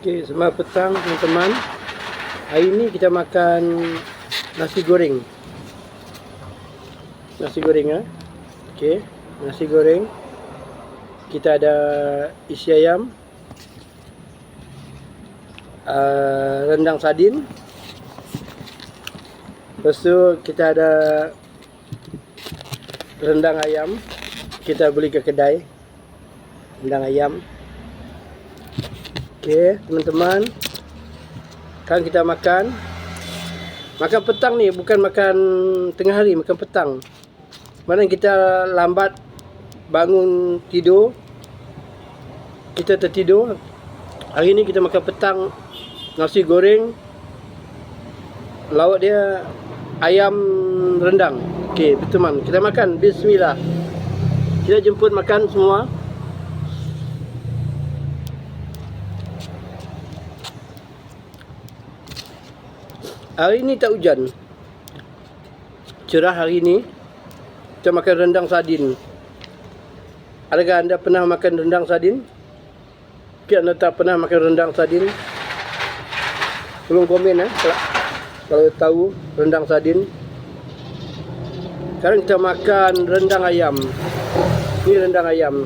Okey, selamat petang teman-teman. Hari ini kita makan nasi goreng. Nasi goreng Okey, nasi goreng. Kita ada isi ayam, rendang sardin. Lepas tu kita ada rendang ayam. Kita beli ke kedai. Rendang ayam. Okey, teman-teman. Kan kita makan petang ni, bukan makan tengah hari, makan petang. Mana kita lambat bangun tidur, kita tertidur. Hari ni kita makan petang nasi goreng. Lauk dia ayam rendang. Okey, teman, kita makan. Bismillah. Kita jemput makan semua. Hari ni tak hujan. Cerah hari ni. Kita makan rendang sardin. Adakah anda pernah makan rendang sardin? Jika anda tak pernah makan rendang sardin, tolong komen kalau tahu rendang sardin. Sekarang kita makan rendang ayam. Ini rendang ayam.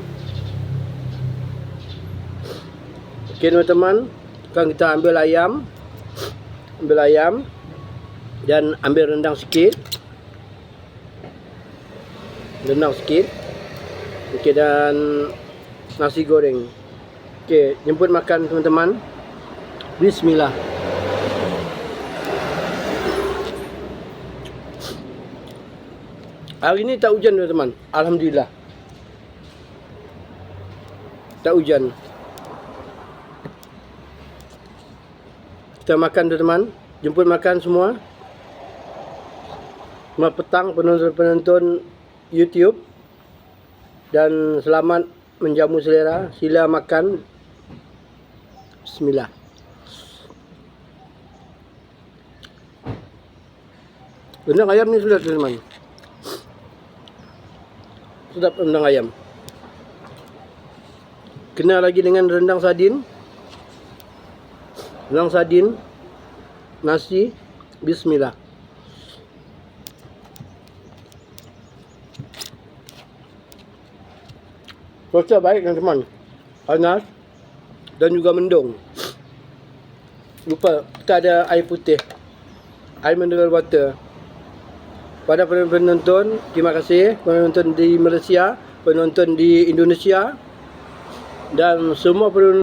Okey teman-teman, sekarang kita ambil ayam. Dan ambil rendang sikit. Okey, dan nasi goreng. Okey, jemput makan teman-teman. Bismillah. Hari ni tak hujan teman-teman. Alhamdulillah. Tak hujan. Kita makan teman-teman. Jemput makan semua. Selamat petang penonton-penonton YouTube. Dan selamat menjamu selera. Sila makan. Bismillah. Rendang ayam ni sedap teman-teman. Sedap rendang ayam. Kena lagi dengan rendang sardin. Rendang sardin. Nasi. Bismillah. Rasa baik teman-teman. Panas. Dan juga mendung. Lupa, kita ada air putih. Air mineral water. Pada penonton, terima kasih. Penonton di Malaysia, penonton di Indonesia. Dan semua penonton